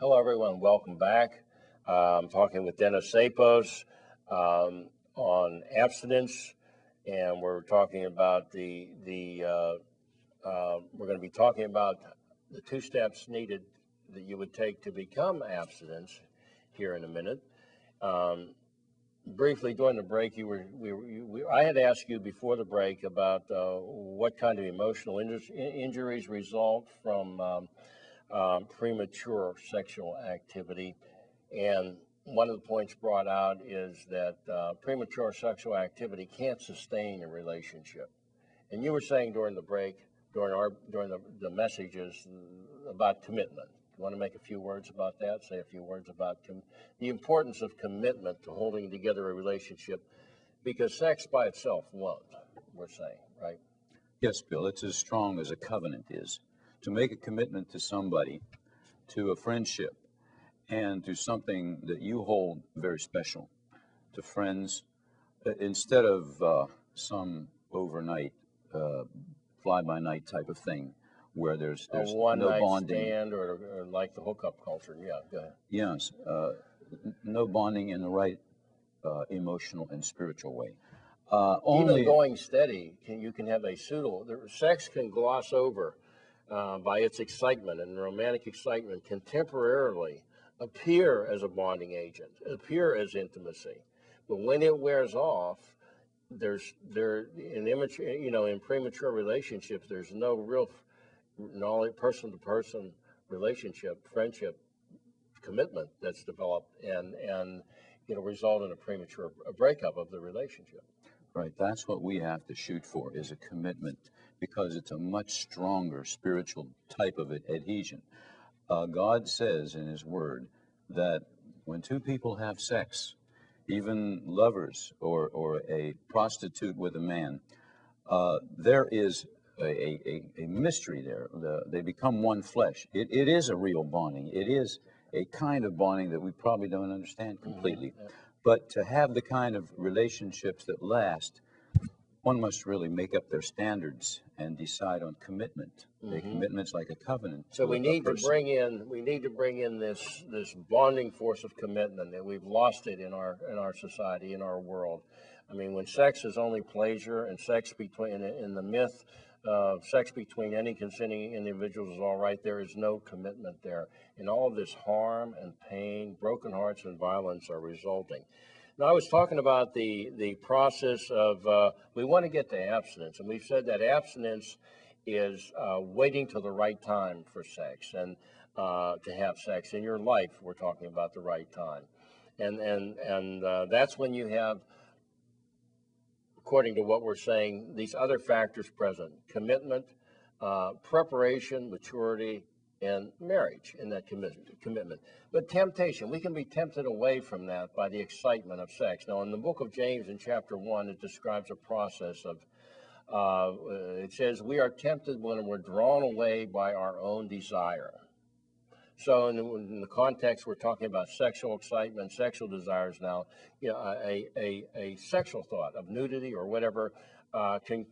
Hello, everyone. Welcome back. I'm talking with Dennis Sapos on abstinence, and we're talking about we're going to be talking about the two steps needed that you would take to become abstinence here in a minute. Briefly during the break, I had asked you before the break about what kind of emotional injuries result from premature sexual activity. And one of the points brought out is that premature sexual activity can't sustain a relationship. And you were saying during the break, during the messages about commitment. You want to make a few words about that? Say a few words about the importance of commitment to holding together a relationship, because sex by itself won't, we're saying, right? Yes, Bill, it's as strong as a covenant is. To make a commitment to somebody, to a friendship, and to something that you hold very special, to friends, instead of some overnight, fly-by-night type of thing, where there's A no one-night bonding. stand or like the hookup culture. Yeah, go ahead. Yes, no bonding in the right emotional and spiritual way. Even going steady, you can have a sex can gloss over by its excitement, and romantic excitement can temporarily appear as a bonding agent, appear as intimacy. But when it wears off, in premature relationships, there's no real person-to-person relationship, friendship, commitment that's developed, and it'll result in a breakup of the relationship. Right, that's what we have to shoot for, is a commitment, because it's a much stronger spiritual type of adhesion. God says in His Word that when two people have sex, even lovers or a prostitute with a man, there is a mystery there. They become one flesh. It is a real bonding. It is a kind of bonding that we probably don't understand completely. Mm-hmm. Yeah. But to have the kind of relationships that last, one must really make up their standards and decide on commitment. Mm-hmm. A commitment's like a covenant. So we need to bring in this bonding force of commitment, that we've lost it in our society, in our world. I mean, when sex is only pleasure, and in the myth, sex between any consenting individuals is all right, there is no commitment there. And all of this harm and pain, broken hearts and violence are resulting. Now, I was talking about the process of, we want to get to abstinence, and we've said that abstinence is waiting till the right time for sex, and to have sex in your life. We're talking about the right time, and that's when you have, according to what we're saying, these other factors present: commitment, preparation, maturity, and marriage in that commitment. But temptation, we can be tempted away from that by the excitement of sex. Now, in the book of James, in chapter 1, it describes a process of, it says, we are tempted when we're drawn away by our own desire. So in the context, we're talking about sexual excitement, sexual desires now. A sexual thought of nudity or whatever can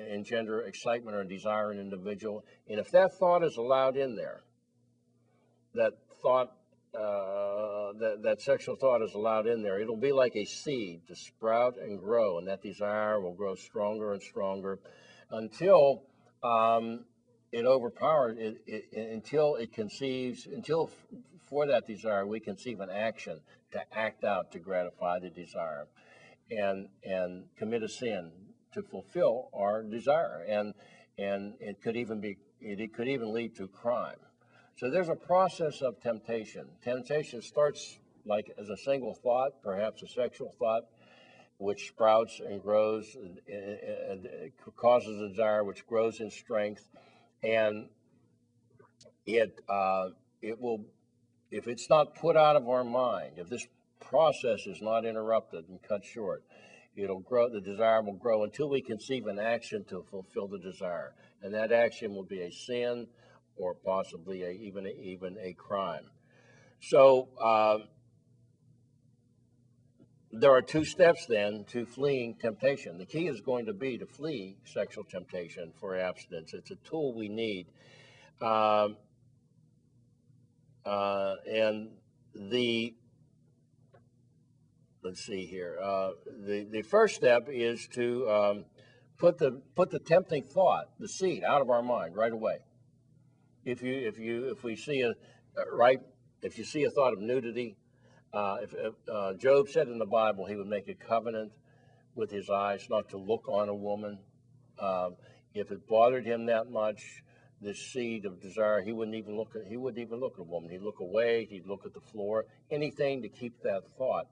engender excitement or desire in an individual. And if that thought is allowed in there, that sexual thought is allowed in there, it'll be like a seed to sprout and grow, and that desire will grow stronger and stronger until it overpowers it, until for that desire we conceive an action to act out to gratify the desire, and commit a sin to fulfill our desire, and it could even lead to crime. So there's a process of temptation. Temptation starts like as a single thought, perhaps a sexual thought, which sprouts and grows, and causes a desire which grows in strength, and it will, if it's not put out of our mind, if this process is not interrupted and cut short, it'll grow. The desire will grow until we conceive an action to fulfill the desire, and that action will be a sin, or possibly even a crime. So there are two steps then to fleeing temptation. The key is going to be to flee sexual temptation for abstinence. It's a tool we need. And and the let's see here. The first step is to put the tempting thought, the seed, out of our mind right away. If we see if you see a thought of nudity, if Job said in the Bible he would make a covenant with his eyes not to look on a woman. If it bothered him that much, this seed of desire, he wouldn't even look at a woman. He'd look away. He'd look at the floor. Anything to keep that thought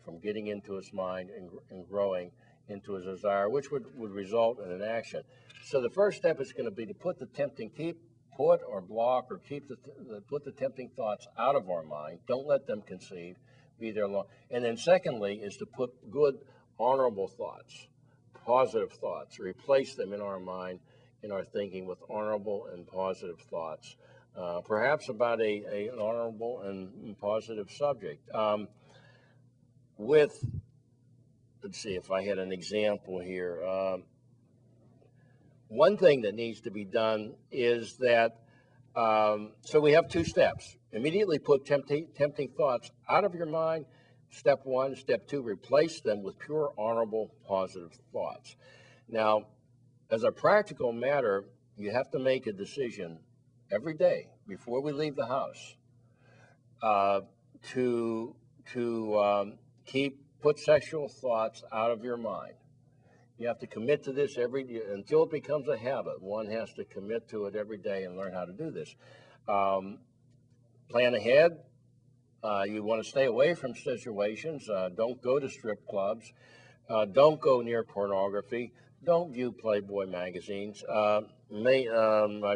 from getting into his mind and growing into his desire, which would result in an action. So the first step is going to be to put the tempting, put the tempting thoughts out of our mind. Don't let them conceive. Be there long. And then secondly is to put good, honorable thoughts, positive thoughts, replace them in our mind, in our thinking with honorable and positive thoughts, perhaps about an honorable and positive subject. Let's see if I had an example here. One thing that needs to be done is that, so we have two steps. Immediately put tempting thoughts out of your mind. Step one. Step two, replace them with pure, honorable, positive thoughts. Now, as a practical matter, you have to make a decision every day before we leave the house to put sexual thoughts out of your mind. You have to commit to this every day until it becomes a habit. One has to commit to it every day and learn how to do this. Plan ahead. You want to stay away from situations. Don't go to strip clubs. Don't go near pornography. Don't view Playboy magazines. I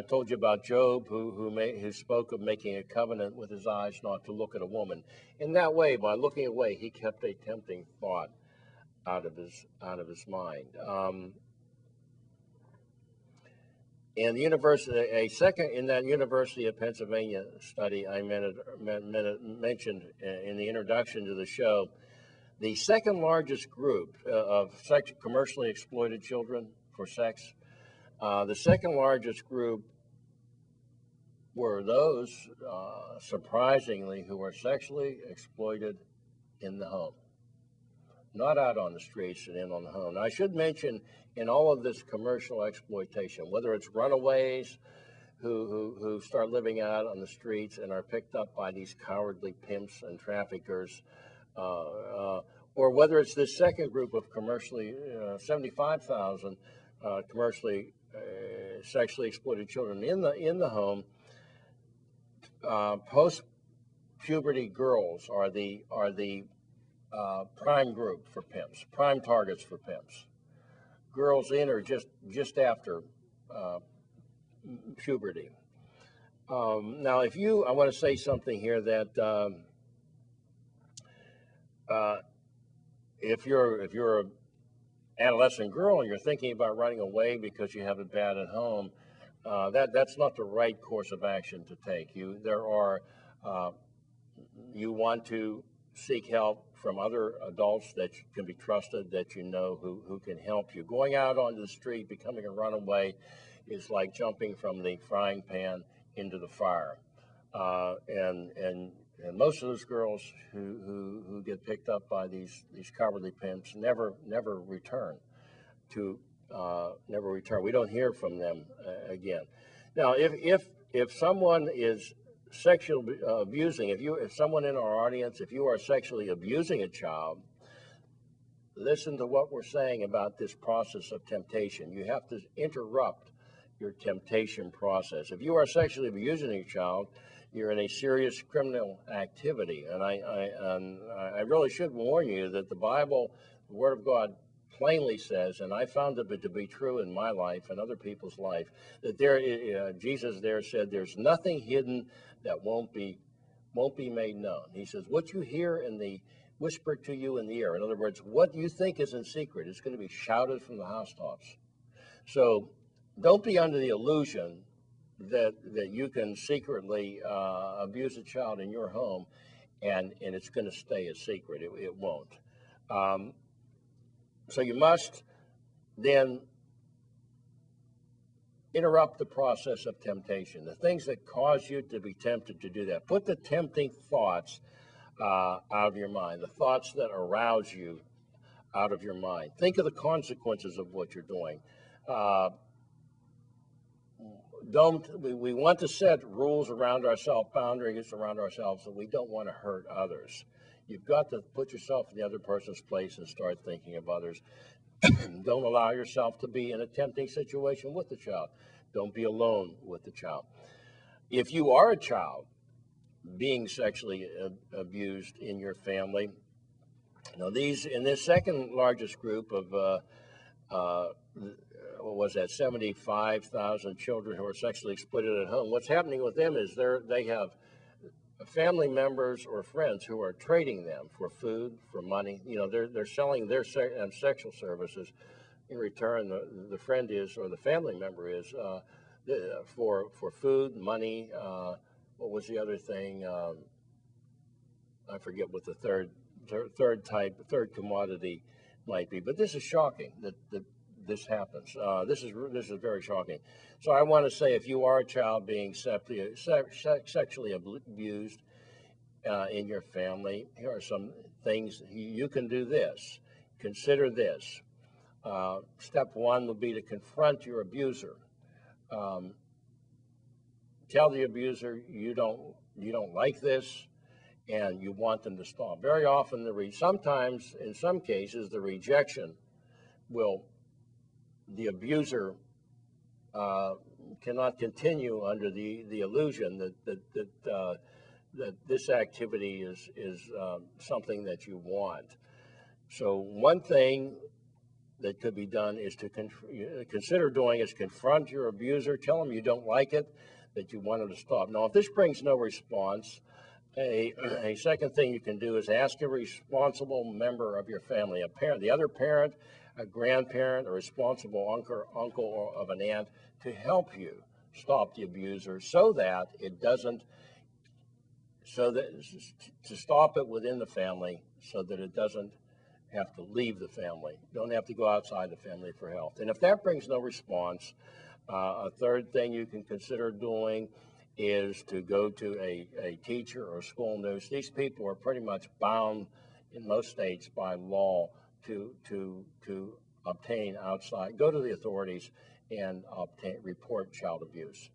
told you about Job, who spoke of making a covenant with his eyes not to look at a woman. In that way, by looking away, he kept a tempting thought out of his mind. And the university, in that University of Pennsylvania study I mentioned in the introduction to the show, the second largest group of commercially exploited children for sex, the second largest group were those, surprisingly, who were sexually exploited in the home. Not out on the streets and in on the home. Now, I should mention, in all of this commercial exploitation, whether it's runaways who start living out on the streets and are picked up by these cowardly pimps and traffickers, or whether it's this second group of commercially 75,000 commercially sexually exploited children in the home, post-puberty girls are the prime group for pimps, prime targets for pimps. Girls in or just after puberty. Now, I want to say something here that if you're an adolescent girl and you're thinking about running away because you have it bad at home, that's not the right course of action to take. You want to seek help from other adults that can be trusted, that you know who can help you. Going out onto the street, becoming a runaway, is like jumping from the frying pan into the fire. And most of those girls who get picked up by these cowardly pimps never return. We don't hear from them again. Now, if someone is sexually abusing, if someone in our audience, if you are sexually abusing a child, listen to what we're saying about this process of temptation. You have to interrupt your temptation process. If you are sexually abusing a child, you're in a serious criminal activity. And I really should warn you that the Bible, the Word of God, plainly says, and I found it to be true in my life and other people's life, that Jesus there said, there's nothing hidden that won't be made known. He says, what you hear whispered to you in the ear. In other words, what you think is in secret is going to be shouted from the housetops. So don't be under the illusion that you can secretly abuse a child in your home and it's going to stay a secret. It won't. So you must then interrupt the process of temptation, the things that cause you to be tempted to do that. Put the tempting thoughts out of your mind, the thoughts that arouse you out of your mind. Think of the consequences of what you're doing. Uh, we want to set rules around ourselves, boundaries around ourselves, that we don't want to hurt others. You've got to put yourself in the other person's place and start thinking of others. Don't allow yourself to be in a tempting situation with the child. Don't be alone with the child. If you are a child being sexually abused in your family, now these in this second largest group of what was that, 75,000 children who are sexually exploited at home. What's happening with them is they have family members or friends who are trading them for food, for money. You know, they're selling their sexual services. In return, the friend is, or the family member is, for food, money. What was the other thing? I forget what the third commodity might be. But this is shocking that this happens. This is very shocking. So I want to say, if you are a child being sexually abused in your family, here are some things you can do. This, consider this. Step one would be to confront your abuser. Tell the abuser you don't like this, and you want them to stop. Very often, sometimes in some cases, the rejection the abuser cannot continue under the illusion that this activity is something that you want. So one thing that could be done is to consider doing is confront your abuser, tell him you don't like it, that you want him to stop. Now, if this brings no response, a second thing you can do is ask a responsible member of your family, a parent, the other parent, a grandparent, a responsible uncle or of an aunt, to help you stop the abuser, so that to stop it within the family, so that it doesn't have to leave the family. Don't have to go outside the family for help. And if that brings no response, a third thing you can consider doing is to go to a teacher or school nurse. These people are pretty much bound in most states by law to obtain outside, go to the authorities and report child abuse.